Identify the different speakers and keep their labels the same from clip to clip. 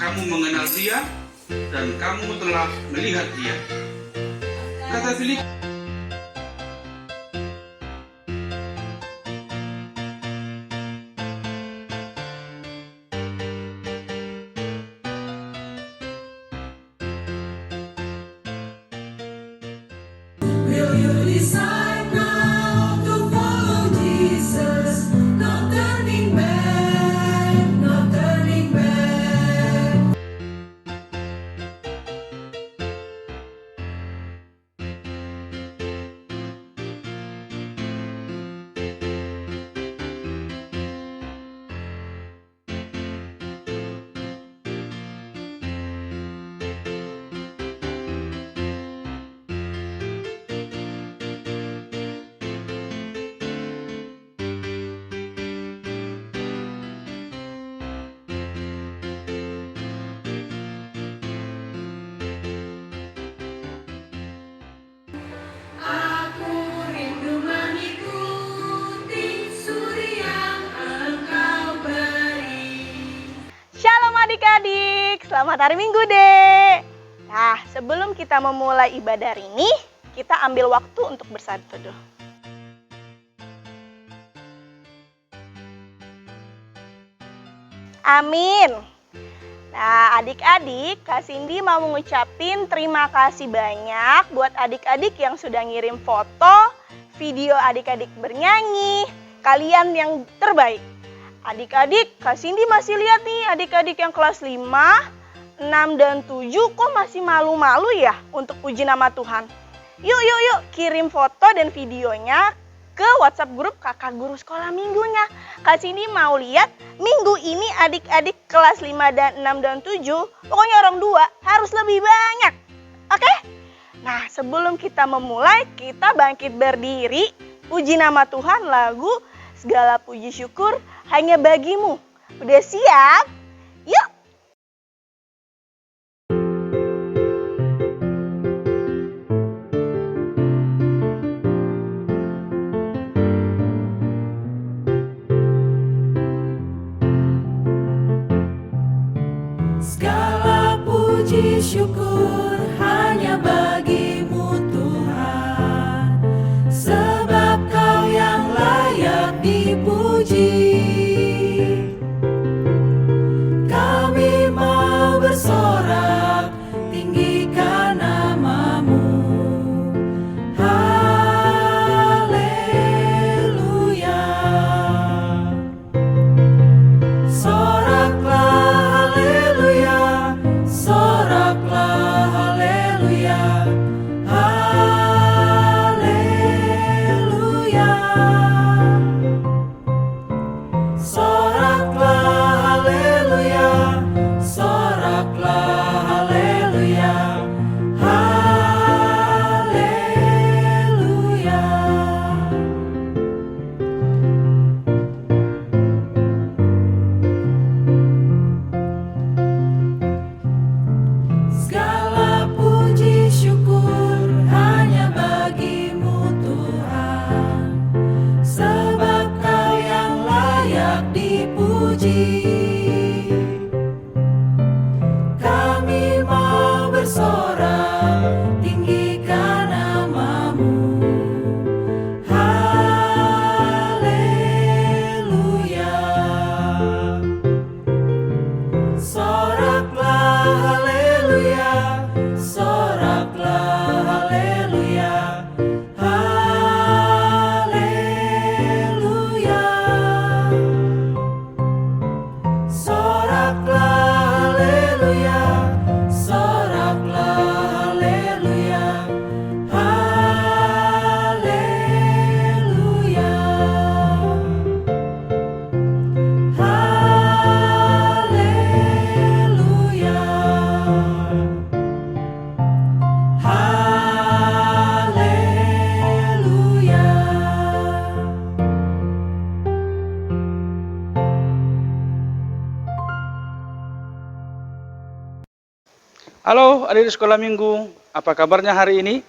Speaker 1: kamu mengenal Dia dan kamu telah melihat Dia. Kata Filipus,
Speaker 2: Will you decide now to follow Jesus? No turning back, no turning back. Aku rindu mengikuti suri yang Engkau beri.
Speaker 3: Shalom adik-adik, selamat hari Minggu deh. Nah, sebelum kita memulai ibadah hari ini, kita ambil waktu untuk bersatu teduh. Amin. Nah, adik-adik, Kak Cindy mau mengucapin terima kasih banyak buat adik-adik yang sudah ngirim foto, video adik-adik bernyanyi, kalian yang terbaik. Adik-adik, Kak Cindy masih lihat nih adik-adik yang kelas 5, 6, dan 7 kok masih malu-malu ya untuk puji nama Tuhan. Yuk, kirim foto dan videonya ke WhatsApp grup kakak guru sekolah minggunya. Kak Cindy mau lihat minggu ini adik-adik kelas 5 dan 6 dan 7, pokoknya orang 2 harus lebih banyak. Oke? Nah, sebelum kita memulai, kita bangkit berdiri, puji nama Tuhan lagu Segala Puji Syukur Hanya Bagimu. Udah siap? Yuk!
Speaker 2: Segala puji syukur hanya bagimu Tuhan, sebab Kau yang layak dipuji. Kami mau bersorak tinggikan nama-Mu. Haleluya. Soraklah haleluya, soraklah haleluya, haleluya. Soraklah haleluya, soraklah haleluya, haleluya. Segala puji syukur hanya bagimu Tuhan, sebab Kau yang layak dipuji. Kami mau bersorak tinggikan nama-Mu. Haleluya. Soraklah haleluya, soraklah haleluya, haleluya. Soraklah haleluya, soraklah haleluya, haleluya. Haleluya. Haleluya.
Speaker 1: halo adik sekolah minggu, apa kabarnya hari ini?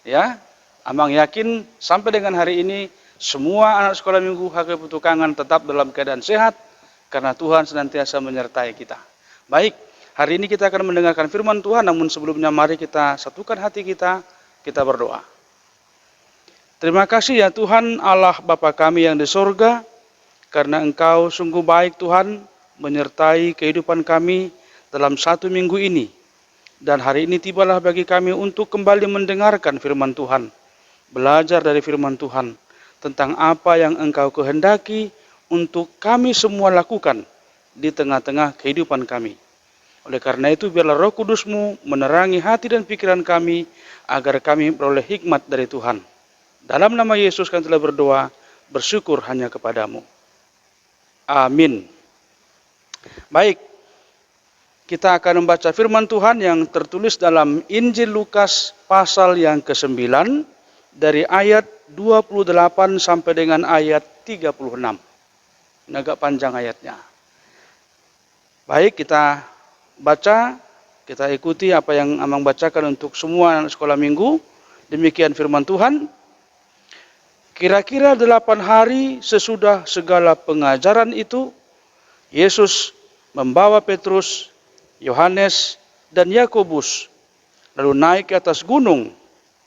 Speaker 1: Ya, Amang yakin sampai dengan hari ini semua anak sekolah minggu HKP Petukangan tetap dalam keadaan sehat karena Tuhan senantiasa menyertai kita. Baik, Hari ini kita akan mendengarkan firman Tuhan, namun sebelumnya mari kita satukan hati kita berdoa. Terima kasih ya Tuhan Allah Bapa kami yang di sorga, karena Engkau sungguh baik Tuhan menyertai kehidupan kami dalam satu minggu ini. Dan hari ini tibalah bagi kami untuk kembali mendengarkan firman Tuhan, belajar dari firman Tuhan tentang apa yang Engkau kehendaki untuk kami semua lakukan di tengah-tengah kehidupan kami. Oleh karena itu biarlah Roh Kudus-Mu menerangi hati dan pikiran kami agar kami beroleh hikmat dari Tuhan. Dalam nama Yesus kami telah berdoa, bersyukur hanya kepadamu. Amin. Baik, kita akan membaca firman Tuhan yang tertulis dalam Injil Lukas pasal yang ke-9 dari ayat 28 sampai dengan ayat 36. Ini agak panjang ayatnya. Baik, kita baca, kita ikuti apa yang Amang bacakan untuk semua anak sekolah minggu. Demikian firman Tuhan. Kira-kira 8 hari sesudah segala pengajaran itu, Yesus membawa Petrus, Yohanes, dan Yakobus, lalu naik ke atas gunung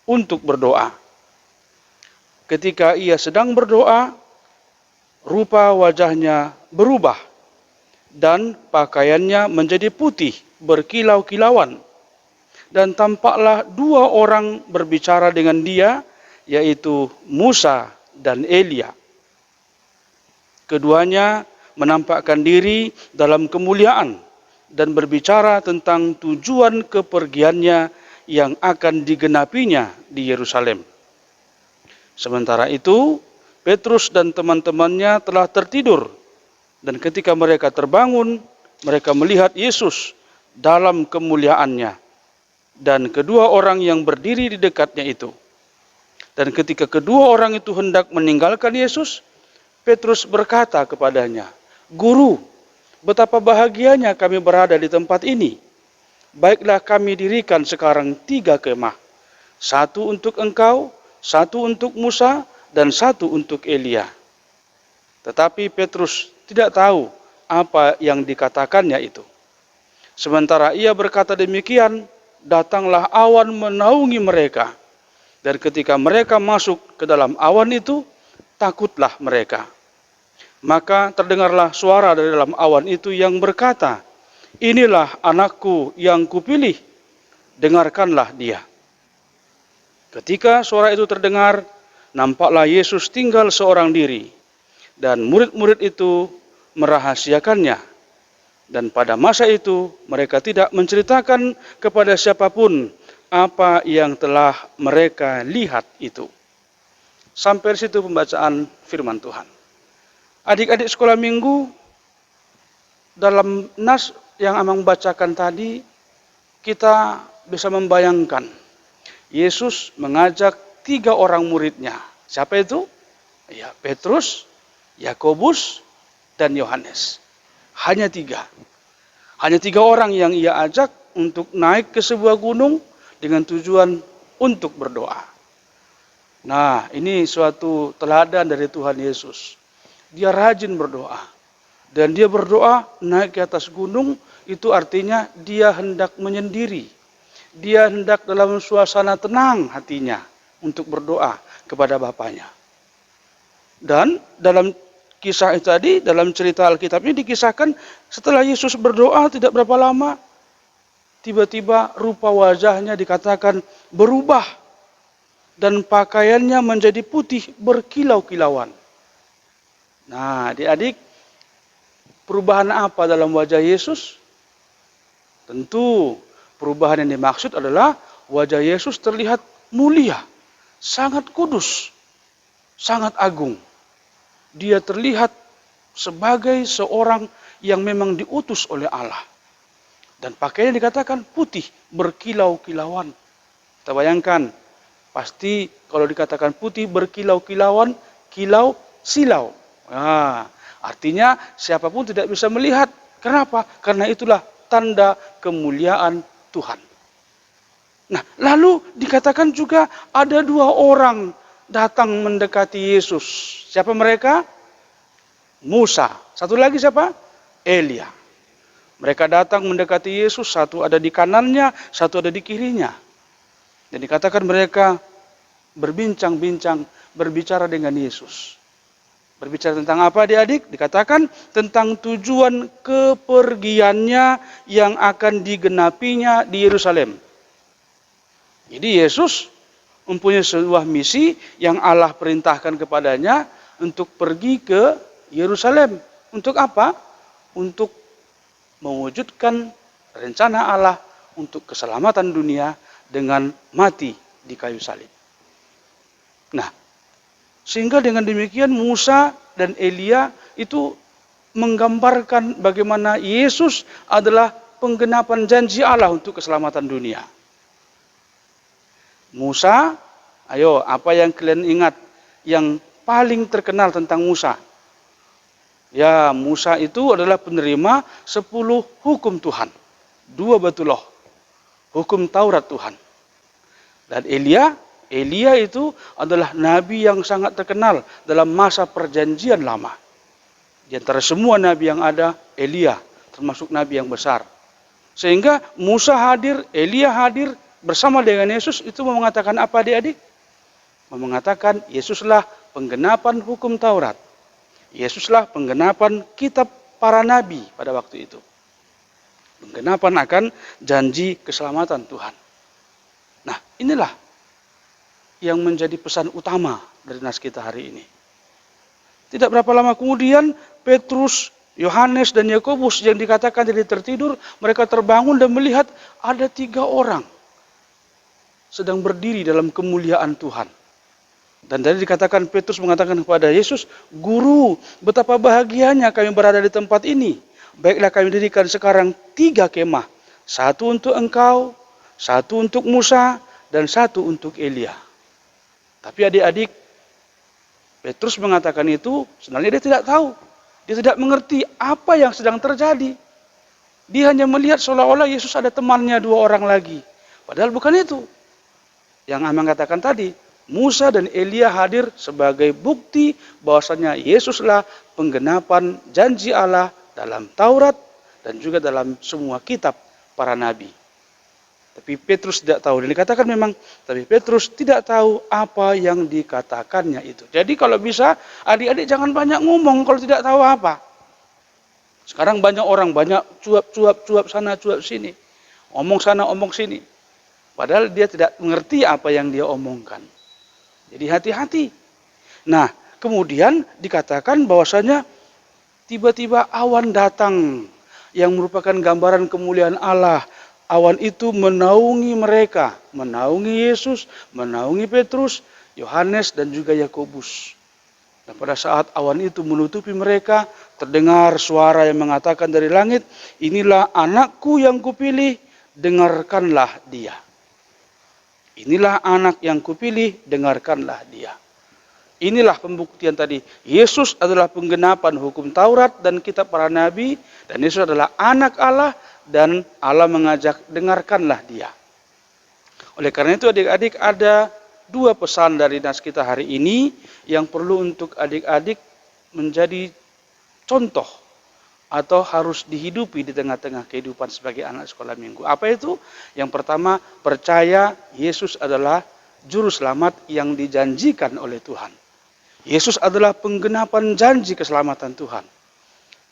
Speaker 1: untuk berdoa. Ketika ia sedang berdoa, rupa wajahnya berubah, dan pakaiannya menjadi putih berkilau-kilauan. Dan tampaklah 2 orang berbicara dengan dia, yaitu Musa dan Elia. Keduanya menampakkan diri dalam kemuliaan dan berbicara tentang tujuan kepergiannya yang akan digenapinya di Yerusalem. Sementara itu, Petrus dan teman-temannya telah tertidur. Dan ketika mereka terbangun, mereka melihat Yesus dalam kemuliaannya dan kedua orang yang berdiri di dekatnya itu. Dan ketika kedua orang itu hendak meninggalkan Yesus, Petrus berkata kepadanya, "Guru, betapa bahagianya kami berada di tempat ini. Baiklah kami dirikan sekarang 3 kemah, 1 untuk engkau, 1 untuk Musa, dan 1 untuk Elia." Tetapi Petrus tidak tahu apa yang dikatakannya itu. Sementara ia berkata demikian, datanglah awan menaungi mereka. Dan ketika mereka masuk ke dalam awan itu, takutlah mereka. Maka terdengarlah suara dari dalam awan itu yang berkata, "Inilah anakku yang kupilih, dengarkanlah dia." Ketika suara itu terdengar, nampaklah Yesus tinggal seorang diri, dan murid-murid itu merahasiakannya. Dan pada masa itu mereka tidak menceritakan kepada siapapun apa yang telah mereka lihat itu. Sampai situ pembacaan firman Tuhan. Adik-adik sekolah minggu, dalam nas yang Amang bacakan tadi, kita bisa membayangkan Yesus mengajak 3 orang muridnya. Siapa itu? Ya, Petrus, Yakobus, dan Yohanes. Hanya 3. Hanya 3 orang yang ia ajak untuk naik ke sebuah gunung dengan tujuan untuk berdoa. Nah, ini suatu teladan dari Tuhan Yesus. Dia rajin berdoa. Dan dia berdoa naik ke atas gunung, itu artinya dia hendak menyendiri. Dia hendak dalam suasana tenang hatinya untuk berdoa kepada Bapanya. Dan dalam kisah itu tadi, dalam cerita Alkitab ini dikisahkan setelah Yesus berdoa tidak berapa lama, tiba-tiba rupa wajahnya dikatakan berubah dan pakaiannya menjadi putih berkilau-kilauan. Nah, adik-adik, perubahan apa dalam wajah Yesus? Tentu perubahan yang dimaksud adalah wajah Yesus terlihat mulia, sangat kudus, sangat agung. Dia terlihat sebagai seorang yang memang diutus oleh Allah. Dan pakaiannya dikatakan putih, berkilau-kilauan. Kita bayangkan, pasti kalau dikatakan putih, berkilau-kilauan, kilau, silau. Nah, artinya siapapun tidak bisa melihat. Kenapa? Karena itulah tanda kemuliaan Tuhan. Nah, lalu dikatakan juga ada 2 orang datang mendekati Yesus. Siapa mereka? Musa. Satu lagi siapa? Elia. Mereka datang mendekati Yesus, satu ada di kanannya, satu ada di kirinya. Dan dikatakan mereka berbincang-bincang, berbicara dengan Yesus. Berbicara tentang apa adik-adik? Dikatakan tentang tujuan kepergiannya yang akan digenapinya di Yerusalem. Jadi Yesus mempunyai sebuah misi yang Allah perintahkan kepadanya untuk pergi ke Yerusalem. Untuk apa? Untuk mewujudkan rencana Allah untuk keselamatan dunia dengan mati di kayu salib. Nah, sehingga dengan demikian Musa dan Elia itu menggambarkan bagaimana Yesus adalah penggenapan janji Allah untuk keselamatan dunia. Musa, ayo apa yang kalian ingat yang paling terkenal tentang Musa? Ya, Musa itu adalah penerima 10 hukum Tuhan. 2 betuloh, hukum Taurat Tuhan. Dan Elia itu adalah nabi yang sangat terkenal dalam masa perjanjian lama. Di antara semua nabi yang ada, Elia termasuk nabi yang besar. Sehingga Musa hadir, Elia hadir bersama dengan Yesus itu mengatakan apa adik-adik? Mengatakan Yesuslah penggenapan hukum Taurat. Yesuslah penggenapan kitab para nabi pada waktu itu. Penggenapan akan janji keselamatan Tuhan. Nah, inilah yang menjadi pesan utama dari nas kita hari ini. Tidak berapa lama kemudian, Petrus, Yohanes, dan Yakobus yang dikatakan jadi tertidur, mereka terbangun dan melihat ada 3 orang sedang berdiri dalam kemuliaan Tuhan. Dan tadi dikatakan Petrus mengatakan kepada Yesus, Guru, betapa bahagianya kami berada di tempat ini. Baiklah kami dirikan sekarang 3 kemah. 1 untuk engkau, 1 untuk Musa, dan 1 untuk Elia. Tapi adik-adik, Petrus mengatakan itu, sebenarnya dia tidak tahu. Dia tidak mengerti apa yang sedang terjadi. Dia hanya melihat seolah-olah Yesus ada temannya 2 orang lagi. Padahal bukan itu. Yang Amang katakan tadi, Musa dan Elia hadir sebagai bukti bahwasanya Yesuslah penggenapan janji Allah dalam Taurat dan juga dalam semua kitab para nabi. Tapi Petrus tidak tahu. Dan dikatakan memang, tapi Petrus tidak tahu apa yang dikatakannya itu. Jadi kalau bisa, adik-adik jangan banyak ngomong kalau tidak tahu apa. Sekarang banyak orang, banyak cuap sana, cuap sini. Omong sana, omong sini. Padahal dia tidak mengerti apa yang dia omongkan. Jadi hati-hati. Nah, kemudian dikatakan bahwasanya tiba-tiba awan datang yang merupakan gambaran kemuliaan Allah. Awan itu menaungi mereka, menaungi Yesus, menaungi Petrus, Yohanes, dan juga Yakobus. Dan pada saat awan itu menutupi mereka, terdengar suara yang mengatakan dari langit, inilah anakku yang kupilih, dengarkanlah dia. Inilah anak yang kupilih, dengarkanlah dia. Inilah pembuktian tadi. Yesus adalah penggenapan hukum Taurat dan kitab para nabi, dan Yesus adalah anak Allah, dan Allah mengajak dengarkanlah dia. Oleh karena itu adik-adik ada 2 pesan dari nas kita hari ini yang perlu untuk adik-adik menjadi contoh atau harus dihidupi di tengah-tengah kehidupan sebagai anak sekolah minggu. Apa itu? Yang pertama, percaya Yesus adalah juru selamat yang dijanjikan oleh Tuhan. Yesus adalah penggenapan janji keselamatan Tuhan.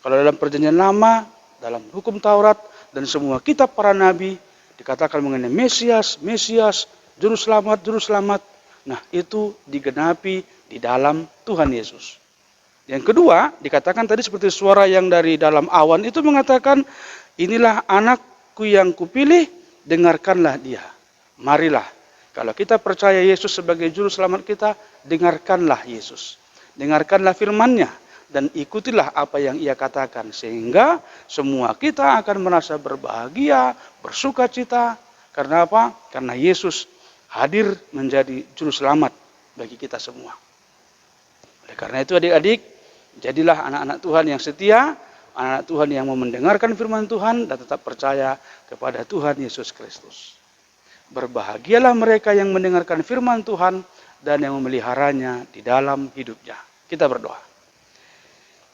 Speaker 1: Kalau dalam perjanjian lama, dalam hukum Taurat, dan semua kitab para nabi, dikatakan mengenai Mesias, juru selamat. Nah, itu digenapi di dalam Tuhan Yesus. Yang kedua, dikatakan tadi seperti suara yang dari dalam awan itu mengatakan, inilah anakku yang kupilih, dengarkanlah dia. Marilah, kalau kita percaya Yesus sebagai juru selamat kita, dengarkanlah Yesus. Dengarkanlah firman-Nya. Dan ikutilah apa yang ia katakan. Sehingga semua kita akan merasa berbahagia, bersuka cita. Karena apa? Karena Yesus hadir menjadi juru selamat bagi kita semua. Oleh karena itu adik-adik, jadilah anak-anak Tuhan yang setia, anak-anak Tuhan yang mau mendengarkan firman Tuhan dan tetap percaya kepada Tuhan Yesus Kristus. Berbahagialah mereka yang mendengarkan firman Tuhan dan yang memeliharanya di dalam hidupnya. Kita berdoa.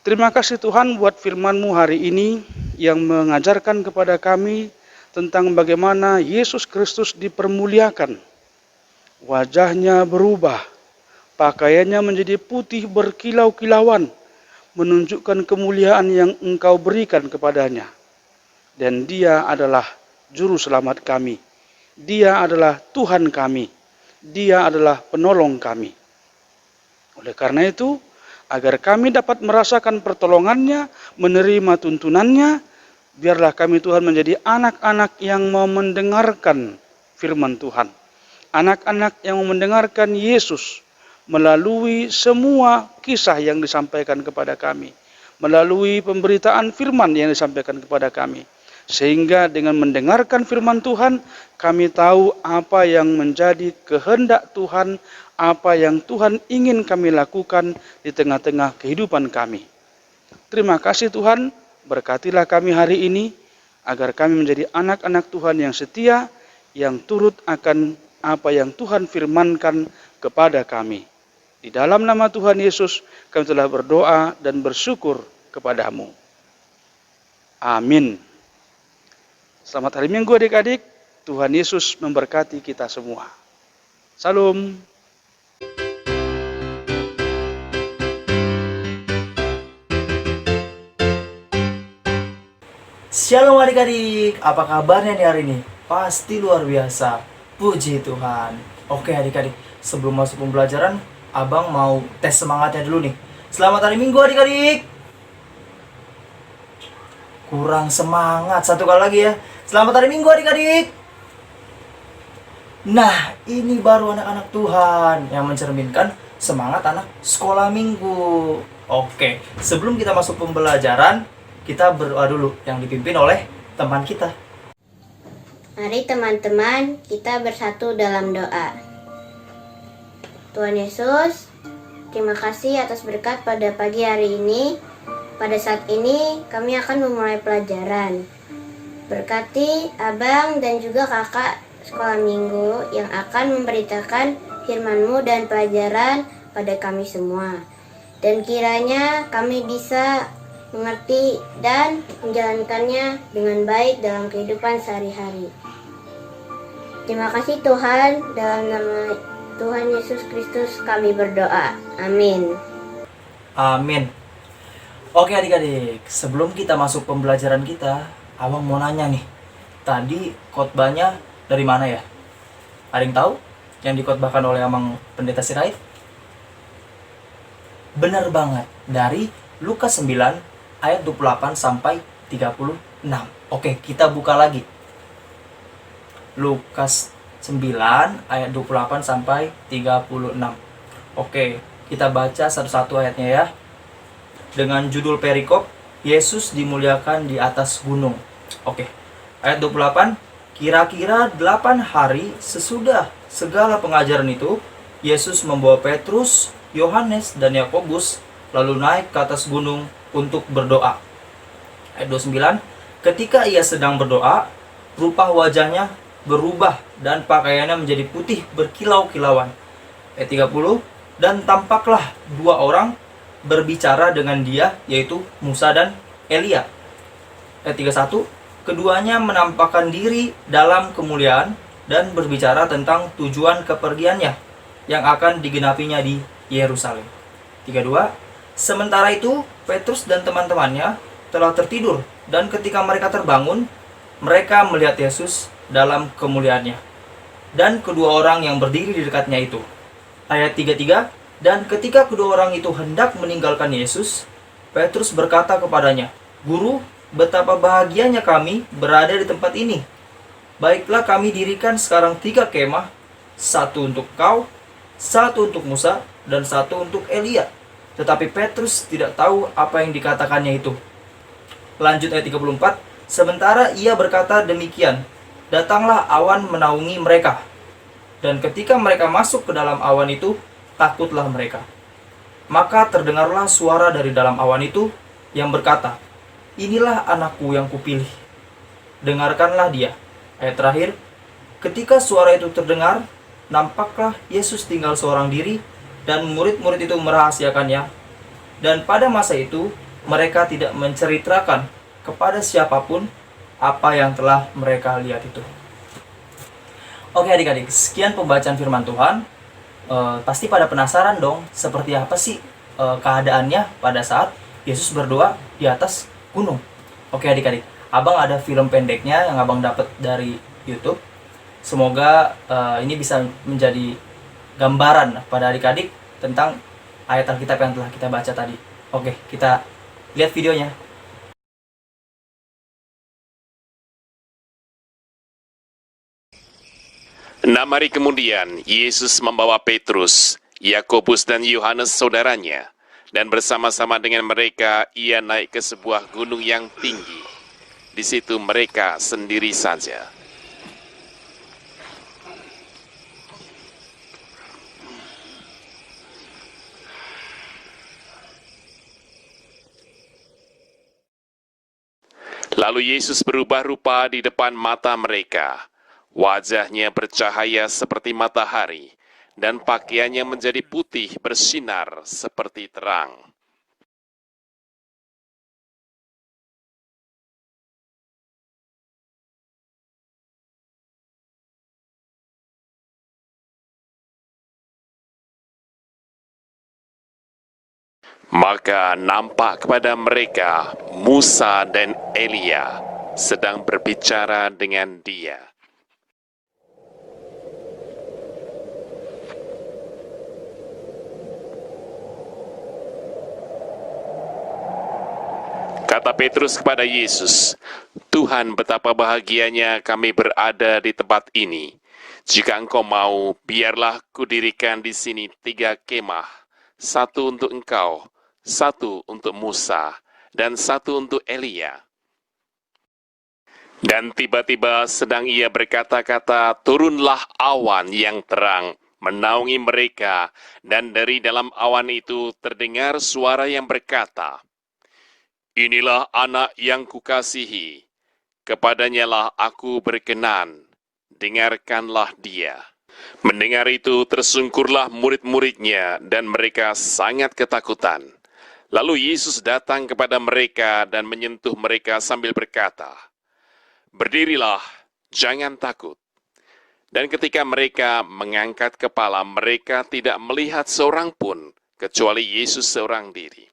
Speaker 1: Terima kasih Tuhan buat firman-Mu hari ini. yang mengajarkan kepada kami tentang bagaimana Yesus Kristus dipermuliakan. Wajahnya berubah, pakaiannya menjadi putih berkilau-kilauan, menunjukkan kemuliaan yang Engkau berikan kepadanya. Dan Dia adalah Juru Selamat kami. Dia adalah Tuhan kami. Dia adalah penolong kami. Oleh karena itu, agar kami dapat merasakan pertolongannya, menerima tuntunannya, biarlah kami Tuhan menjadi anak-anak yang mau mendengarkan firman Tuhan. Anak-anak yang mau mendengarkan Yesus melalui semua kisah yang disampaikan kepada kami. Melalui pemberitaan firman yang disampaikan kepada kami. Sehingga dengan mendengarkan firman Tuhan, kami tahu apa yang menjadi kehendak Tuhan, apa yang Tuhan ingin kami lakukan di tengah-tengah kehidupan kami. Terima kasih Tuhan, berkatilah kami hari ini, agar kami menjadi anak-anak Tuhan yang setia, yang turut akan apa yang Tuhan firmankan kepada kami. Di dalam nama Tuhan Yesus, kami telah berdoa dan bersyukur kepadamu. Amin. Selamat hari Minggu adik-adik, Tuhan Yesus memberkati kita semua. Salam.
Speaker 4: Shalom adik-adik, apa kabarnya nih hari ini? Pasti luar biasa, puji Tuhan. Oke adik-adik, sebelum masuk pembelajaran, abang mau tes semangatnya dulu nih. Selamat hari Minggu adik-adik. Kurang semangat, satu kali lagi ya. Selamat hari Minggu adik-adik. Nah, ini baru anak-anak Tuhan yang mencerminkan semangat anak sekolah minggu. Oke, sebelum kita masuk pembelajaran, kita berdoa dulu yang dipimpin oleh teman kita.
Speaker 5: Mari teman-teman, kita bersatu dalam doa. Tuhan Yesus, terima kasih atas berkat pada pagi hari ini. Pada saat ini kami akan memulai pelajaran. Berkati abang dan juga kakak sekolah minggu yang akan memberitakan firman-Mu dan pelajaran pada kami semua. Dan kiranya kami bisa mengerti dan menjalankannya dengan baik dalam kehidupan sehari-hari. Terima kasih Tuhan, dalam nama Tuhan Yesus Kristus kami berdoa. Amin.
Speaker 4: Amin. Oke adik-adik, sebelum kita masuk pembelajaran kita, abang mau nanya nih. Tadi khotbahnya dari mana ya? Ada yang tahu? Yang dikhotbahkan oleh Amang Pendeta Sirait? Benar banget, dari Lukas 9 ayat 28 sampai 36. Oke, kita buka lagi. Lukas 9 ayat 28 sampai 36. Oke, kita baca satu-satu ayatnya ya. Dengan judul perikop, Yesus dimuliakan di atas gunung. Oke, ayat 28. Kira-kira 8 hari sesudah segala pengajaran itu, Yesus membawa Petrus, Yohanes, dan Yakobus lalu naik ke atas gunung untuk berdoa. Ayat 29. Ketika ia sedang berdoa, rupa wajahnya berubah dan pakaiannya menjadi putih berkilau-kilauan. Ayat 30. Dan tampaklah 2 orang berbicara dengan dia, yaitu Musa dan Elia. Ayat 31. Keduanya menampakkan diri dalam kemuliaan dan berbicara tentang tujuan kepergiannya yang akan digenapinya di Yerusalem. 32. Sementara itu, Petrus dan teman-temannya telah tertidur, dan ketika mereka terbangun, mereka melihat Yesus dalam kemuliaannya dan kedua orang yang berdiri di dekatnya itu. Ayat 33. Dan ketika kedua orang itu hendak meninggalkan Yesus, Petrus berkata kepadanya, "Guru, betapa bahagianya kami berada di tempat ini. Baiklah kami dirikan sekarang 3 kemah, satu untuk kau, satu untuk Musa, dan satu untuk Elia." Tetapi Petrus tidak tahu apa yang dikatakannya itu. Lanjut ayat 34. Sementara ia berkata demikian, datanglah awan menaungi mereka. Dan ketika mereka masuk ke dalam awan itu, takutlah mereka. Maka terdengarlah suara dari dalam awan itu yang berkata, "Inilah anakku yang kupilih. Dengarkanlah dia." Ayat terakhir. Ketika suara itu terdengar, nampaklah Yesus tinggal seorang diri dan murid-murid itu merahasiakannya. Dan pada masa itu, mereka tidak menceritakan kepada siapapun apa yang telah mereka lihat itu. Oke adik-adik, sekian pembacaan firman Tuhan. Pasti pada penasaran dong, seperti apa sih keadaannya pada saat Yesus berdoa di atas gunung. Oke adik-adik, abang ada film pendeknya yang abang dapat dari YouTube. Semoga ini bisa menjadi gambaran pada adik-adik tentang ayat Alkitab yang telah kita baca tadi. Oke, kita lihat videonya.
Speaker 6: Enam hari kemudian, Yesus membawa Petrus, Yakobus dan Yohanes saudaranya, dan bersama-sama dengan mereka ia naik ke sebuah gunung yang tinggi. Di situ mereka sendiri saja. Lalu Yesus berubah rupa di depan mata mereka. Wajahnya bercahaya seperti matahari, dan pakaiannya menjadi putih bersinar seperti terang. Maka nampak kepada mereka Musa dan Elia sedang berbicara dengan dia. Kata Petrus kepada Yesus, "Tuhan, betapa bahagianya kami berada di tempat ini. Jika Engkau mau, biarlah kudirikan di sini 3 kemah, 1 untuk Engkau, 1 untuk Musa, dan 1 untuk Elia." Dan tiba-tiba sedang ia berkata-kata, turunlah awan yang terang menaungi mereka, dan dari dalam awan itu terdengar suara yang berkata, "Inilah anak yang kukasihi, kepadanya lah aku berkenan, dengarkanlah dia." Mendengar itu tersungkurlah murid-muridnya dan mereka sangat ketakutan. Lalu Yesus datang kepada mereka dan menyentuh mereka sambil berkata, "Berdirilah, jangan takut." Dan ketika mereka mengangkat kepala, mereka tidak melihat seorang pun kecuali Yesus seorang diri.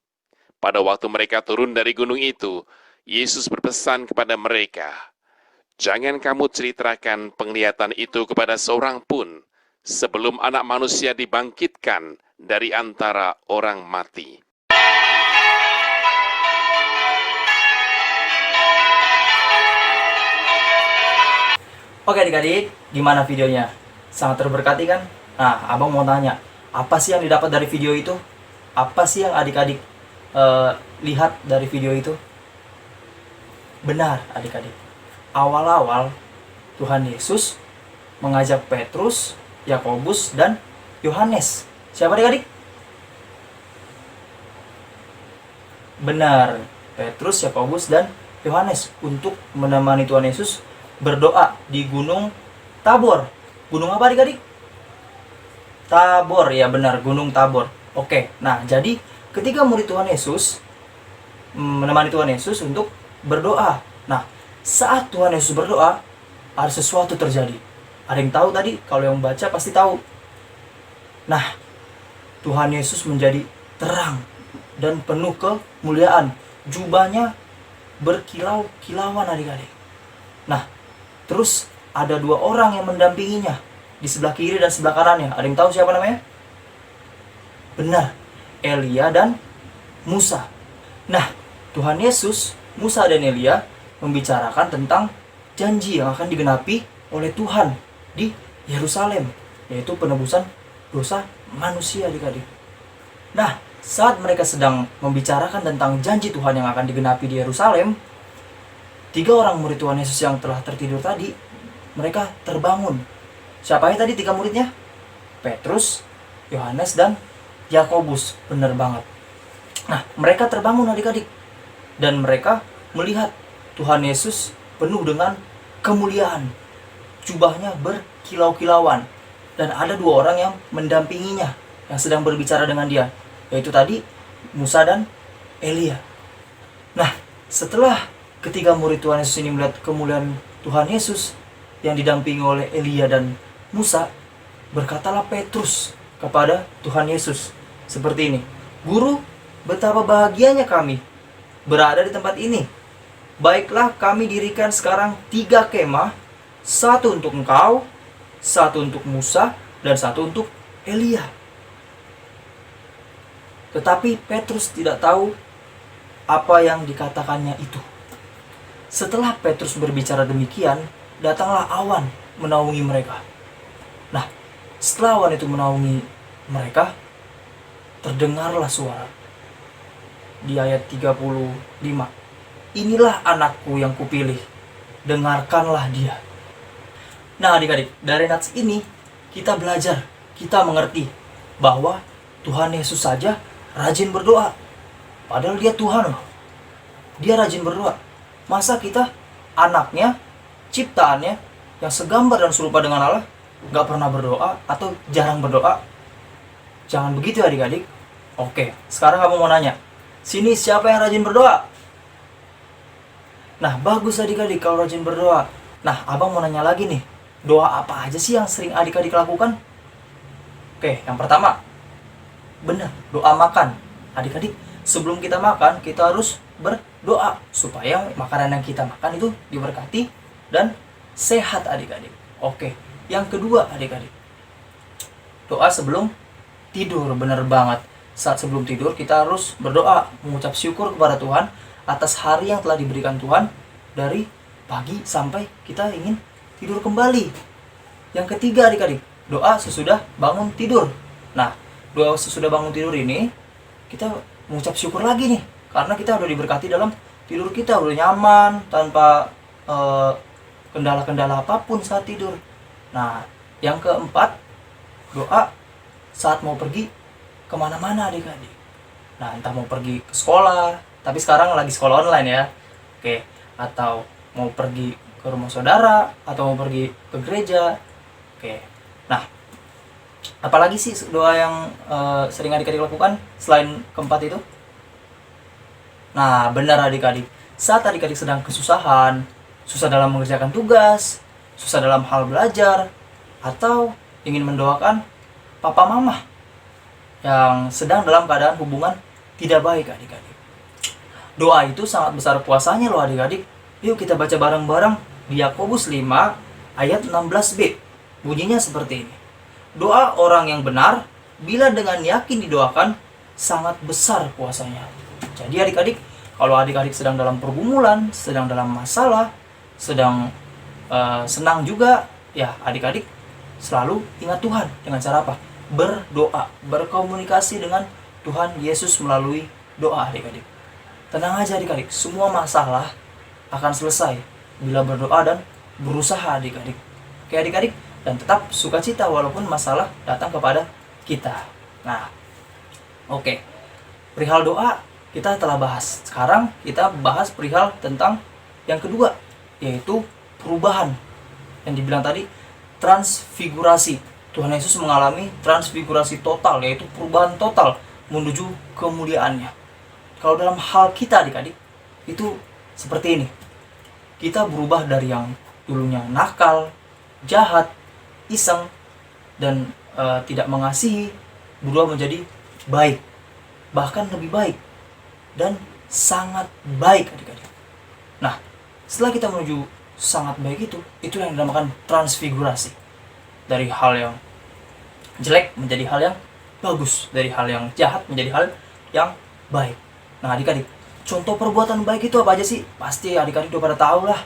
Speaker 6: Pada waktu mereka turun dari gunung itu, Yesus berpesan kepada mereka, "Jangan kamu ceritakan penglihatan itu kepada seorang pun, sebelum Anak Manusia dibangkitkan dari antara orang mati."
Speaker 4: Oke adik-adik, gimana videonya? Sangat terberkati kan? Nah, abang mau tanya, apa sih yang didapat dari video itu? Apa sih yang adik-adik lihat dari video itu? Benar adik-adik, awal-awal Tuhan Yesus mengajak Petrus, Yakobus, dan Yohanes. Siapa adik-adik? Benar, Petrus, Yakobus, dan Yohanes untuk menemani Tuhan Yesus berdoa di Gunung Tabor. Gunung apa adik-adik? Tabor, ya benar, Gunung Tabor. Oke, nah jadi ketika murid Tuhan Yesus menemani Tuhan Yesus untuk berdoa. Nah, saat Tuhan Yesus berdoa, ada sesuatu terjadi. Ada yang tahu tadi? Kalau yang baca pasti tahu. Nah, Tuhan Yesus menjadi terang dan penuh kemuliaan. Jubahnya berkilau-kilauan adik-adik. Nah, terus ada 2 orang yang mendampinginya di sebelah kiri dan sebelah kanannya. Ada yang tahu siapa namanya? Benar, Elia dan Musa. Nah, Tuhan Yesus, Musa dan Elia membicarakan tentang janji yang akan digenapi oleh Tuhan di Yerusalem, yaitu penebusan dosa manusia adik-adik. Nah, saat mereka sedang membicarakan tentang janji Tuhan yang akan digenapi di Yerusalem, 3 orang murid Tuhan Yesus yang telah tertidur tadi, mereka terbangun. Siapa yang tadi 3 muridnya? Petrus, Yohanes, dan Yakobus. Benar banget. Nah, mereka terbangun adik-adik. Dan mereka melihat Tuhan Yesus penuh dengan kemuliaan. Jubahnya berkilau-kilauan. Dan ada 2 orang yang mendampinginya, yang sedang berbicara dengan dia, yaitu tadi Musa dan Elia. Nah, setelah ketika murid Tuhan Yesus ini melihat kemuliaan Tuhan Yesus yang didampingi oleh Elia dan Musa, berkatalah Petrus kepada Tuhan Yesus seperti ini, "Guru, betapa bahagianya kami berada di tempat ini. Baiklah, kami dirikan sekarang 3 kemah, satu untuk engkau, satu untuk Musa, dan satu untuk Elia." Tetapi Petrus tidak tahu apa yang dikatakannya itu. Setelah Petrus berbicara demikian, datanglah awan menaungi mereka. Nah, setelah awan itu menaungi mereka, terdengarlah suara di ayat 35. "Inilah anakku yang kupilih, dengarkanlah dia." Nah adik-adik, dari nats ini kita belajar, kita mengerti bahwa Tuhan Yesus saja rajin berdoa. Padahal dia Tuhan loh. Dia rajin berdoa. Masa kita anaknya, ciptaannya, yang segambar dan serupa dengan Allah, gak pernah berdoa atau jarang berdoa? Jangan begitu adik-adik. Oke, sekarang kamu mau nanya, sini siapa yang rajin berdoa? Nah, bagus adik-adik kalau rajin berdoa. Nah, abang mau nanya lagi nih, doa apa aja sih yang sering adik-adik lakukan? Oke, yang pertama, benar, doa makan. Adik-adik, sebelum kita makan, kita harus berdoa supaya makanan yang kita makan itu diberkati dan sehat adik-adik. Oke, yang kedua adik-adik, doa sebelum tidur. Benar banget, saat sebelum tidur kita harus berdoa, mengucap syukur kepada Tuhan atas hari yang telah diberikan Tuhan dari pagi sampai kita ingin tidur kembali. Yang ketiga adik-adik, doa sesudah bangun tidur. Nah, doa sesudah bangun tidur ini kita mengucap syukur lagi nih, karena kita udah diberkati dalam tidur kita, udah nyaman tanpa kendala-kendala apapun saat tidur. Nah, yang keempat, doa saat mau pergi kemana-mana adik-adik. Nah, entah mau pergi ke sekolah, tapi sekarang lagi sekolah online ya, oke, atau mau pergi ke rumah saudara, atau mau pergi ke gereja, oke. Nah, apalagi sih doa yang sering adik-adik lakukan selain keempat itu? Nah, benar adik-adik, saat adik-adik sedang kesusahan, susah dalam mengerjakan tugas, susah dalam hal belajar, atau ingin mendoakan papa mama yang sedang dalam keadaan hubungan tidak baik adik-adik. Doa itu sangat besar kuasanya loh adik-adik. Yuk kita baca bareng-bareng di Yakobus 5 ayat 16b. Bunyinya seperti ini. Doa orang yang benar bila dengan yakin didoakan sangat besar kuasanya. Jadi adik-adik, kalau adik-adik sedang dalam pergumulan, sedang dalam masalah, sedang senang juga, ya adik-adik selalu ingat Tuhan dengan cara apa? Berdoa, berkomunikasi dengan Tuhan Yesus melalui doa adik-adik. Tenang aja adik-adik, semua masalah akan selesai bila berdoa dan berusaha adik-adik. Oke adik-adik, dan tetap sukacita walaupun masalah datang kepada kita. Nah, oke. Perihal doa kita telah bahas. Sekarang kita bahas perihal tentang yang kedua, yaitu perubahan. Yang dibilang tadi, transfigurasi. Tuhan Yesus mengalami transfigurasi total, yaitu perubahan total menuju kemuliaannya. Kalau dalam hal kita adik-adik, itu seperti ini. Kita berubah dari yang dulunya nakal, jahat, iseng, dan tidak mengasihi, berubah menjadi baik, bahkan lebih baik, dan sangat baik adik-adik. Nah, setelah kita menuju sangat baik itu yang dinamakan transfigurasi. Dari hal yang jelek menjadi hal yang bagus, dari hal yang jahat menjadi hal yang baik. Nah adik-adik, contoh perbuatan baik itu apa aja sih? Pasti adik-adik udah pada tahu lah,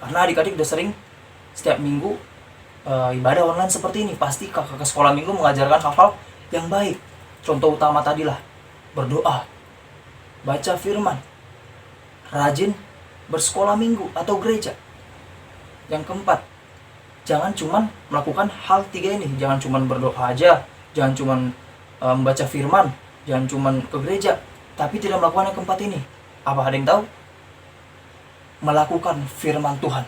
Speaker 4: karena adik-adik udah sering setiap minggu ibadah online seperti ini. Pasti kakak ke sekolah minggu mengajarkan hal-hal yang baik. Contoh utama tadi lah, berdoa, baca firman, rajin bersekolah minggu atau gereja. Yang keempat, jangan cuman melakukan hal 3 ini. Jangan cuman berdoa aja, jangan cuman membaca firman, jangan cuman ke gereja, tapi tidak melakukan yang keempat ini. Apa ada yang tahu? Melakukan firman Tuhan.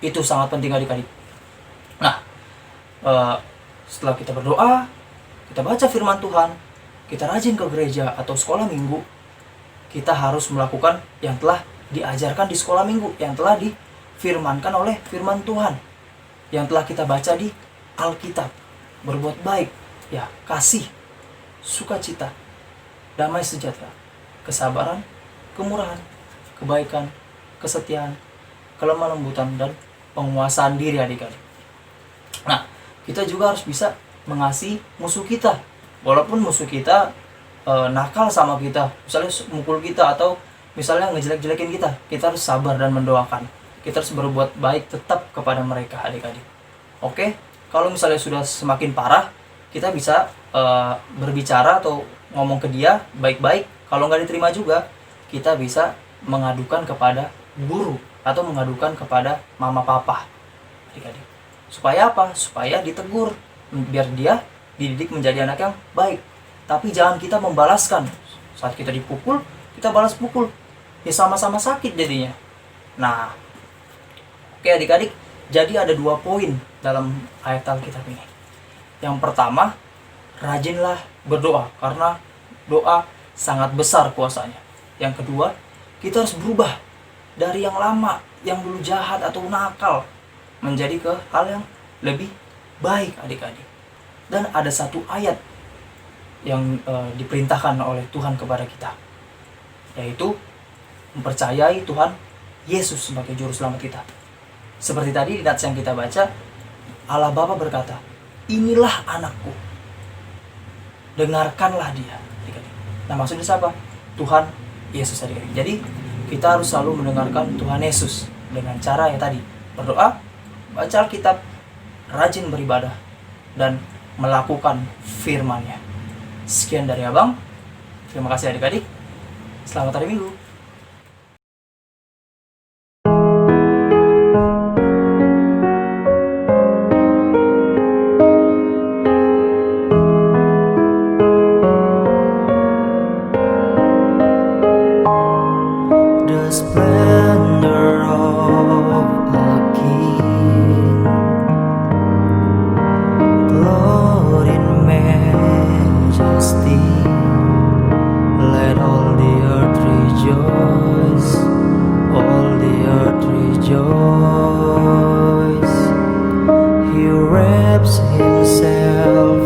Speaker 4: Itu sangat penting adik-adik. Nah, setelah kita berdoa, kita baca firman Tuhan, kita rajin ke gereja atau sekolah minggu, kita harus melakukan yang telah diajarkan di sekolah minggu, yang telah difirmankan oleh firman Tuhan, yang telah kita baca di Alkitab. Berbuat baik, ya, kasih, sukacita, damai sejahtera, kesabaran, kemurahan, kebaikan, kesetiaan, kelemah lembutan, dan penguasaan diri adik-adik. Nah, kita juga harus bisa mengasihi musuh kita. Walaupun musuh kita nakal sama kita, misalnya mukul kita atau misalnya ngejelek-jelekin kita harus sabar dan mendoakan. Kita harus berbuat baik tetap kepada mereka adik-adik. Oke, kalau misalnya sudah semakin parah, kita bisa berbicara atau ngomong ke dia baik-baik. Kalau nggak diterima juga, kita bisa mengadukan kepada guru atau mengadukan kepada mama papa adik-adik. Supaya apa? Supaya ditegur, biar dia dididik menjadi anak yang baik. Tapi jangan kita membalaskan. Saat kita dipukul, kita balas pukul. Ya sama-sama sakit jadinya. Nah, oke adik-adik, jadi ada 2 poin dalam ayat Alkitab ini. Yang pertama, rajinlah berdoa, karena doa sangat besar kuasanya. Yang kedua, kita harus berubah dari yang lama, yang dulu jahat atau nakal, menjadi ke hal yang lebih baik adik-adik. Dan ada satu ayat yang diperintahkan oleh Tuhan kepada kita, yaitu mempercayai Tuhan Yesus sebagai juru selamat kita. Seperti tadi di nats yang kita baca, Allah Bapa berkata, inilah anakku, dengarkanlah dia. Nah, maksudnya siapa? Tuhan Yesus adik-adik. Jadi kita harus selalu mendengarkan Tuhan Yesus dengan cara yang tadi, berdoa, baca Alkitab, rajin beribadah, dan melakukan firman-Nya. Sekian dari Abang. Terima kasih adik-adik. Selamat hari Minggu.
Speaker 7: The splendor of a king, glory in majesty, let all the earth rejoice, all the earth rejoice. He wraps himself